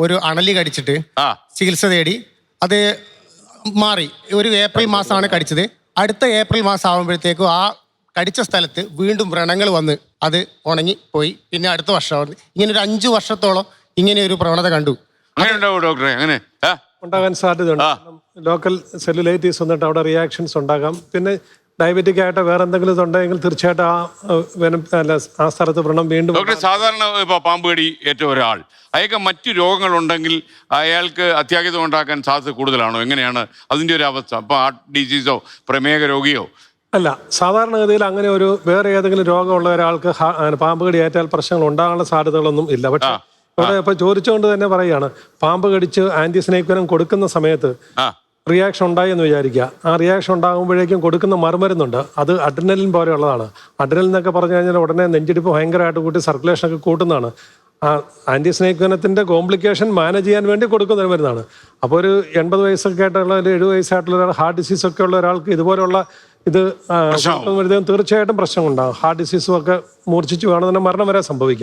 ഒരു അണലി കടിച്ചിട്ട് ചികിത്സ തേടി അത് മാറി. ഒരു ഏപ്രിൽ മാസമാണ് കടിച്ചത്. അടുത്ത ഏപ്രിൽ മാസം ആകുമ്പോഴത്തേക്കും ആ കടിച്ച സ്ഥലത്ത് വീണ്ടും വ്രണങ്ങൾ വന്ന് അത് ഉണങ്ങി പോയി. പിന്നെ അടുത്ത വർഷം ഇങ്ങനെ ഒരു 5 വർഷത്തോളം ഇങ്ങനെ ഒരു പ്രവണത കണ്ടു. ഡോക്ടറെ അങ്ങനെ ഉണ്ടാകാൻ സാധ്യതയുണ്ട്. ലോക്കൽ സെല്ലുലൈറ്റീസ് വന്നിട്ട് അവിടെ റിയാക്ഷൻസ് ഉണ്ടാകാം. പിന്നെ ഡയബറ്റിക് ആയിട്ട് വേറെ എന്തെങ്കിലും ഇതുണ്ടെങ്കിൽ തീർച്ചയായിട്ടും ആ സ്ഥലത്ത് വ്രണം വീണ്ടും. ഡോക്ടറെ, സാധാരണ ഇപ്പൊ പാമ്പ് കടി ഏറ്റ ഒരാൾ അയാൾക്ക് മറ്റു രോഗങ്ങളുണ്ടെങ്കിൽ അയാൾക്ക് അത്യാഹിതം ഉണ്ടാക്കാൻ സാധ്യത കൂടുതലാണോ? എങ്ങനെയാണ് അതിന്റെ ഒരു അവസ്ഥ? ഇപ്പൊ ഹാർട്ട് ഡിസീസോ പ്രമേഹ രോഗിയോ? അല്ല, സാധാരണഗതിയിൽ അങ്ങനെ ഒരു വേറെ ഏതെങ്കിലും രോഗമുള്ള ഒരാൾക്ക് പാമ്പ് കടി ഏറ്റാൽ പ്രശ്നങ്ങൾ ഉണ്ടാകാനുള്ള സാധ്യതകളൊന്നും ഇല്ല. പക്ഷെ ഇവിടെ ഇപ്പൊ ചോദിച്ചുകൊണ്ട് തന്നെ പറയുകയാണ്, പാമ്പ് കടിച്ച് ആന്റി സ്നേക് വെനം കൊടുക്കുന്ന സമയത്ത് റിയാക്ഷൻ ഉണ്ടായി എന്ന് വിചാരിക്കുക. ആ റിയാക്ഷൻ ഉണ്ടാകുമ്പോഴേക്കും കൊടുക്കുന്ന മറുമരുന്നുണ്ട്, അത് അഡ്രിനലിൻ പോലെയുള്ളതാണ്. അഡ്രിനലിൻ എന്നൊക്കെ പറഞ്ഞു കഴിഞ്ഞാൽ ഉടനെ നെഞ്ചിടിപ്പ് ഭയങ്കരമായിട്ട് കൂട്ടി സർക്കുലേഷനൊക്കെ കൂട്ടുന്നതാണ്. ആ ആന്റി സ്നേക് വെനത്തിന്റെ കോംപ്ലിക്കേഷൻ മാനേജ് ചെയ്യാൻ വേണ്ടി കൊടുക്കുന്ന ഒരു മരുന്നാണ്. അപ്പോൾ ഒരു 80 വയസ്സൊക്കെ ആയിട്ടുള്ള 70 വയസ്സായിട്ടുള്ള ഒരാൾ, ഹാർട്ട് ഡിസീസ് ഒക്കെ ഉള്ള ഒരാൾക്ക് ഇതുപോലുള്ള ഇത് തീർച്ചയായിട്ടും പ്രശ്നങ്ങളുണ്ടാകും. ഹാർട്ട് ഡിസീസും ഒക്കെ മൂർച്ഛിച്ച് വേണം തന്നെ മരണം വരെ സംഭവിക്കും.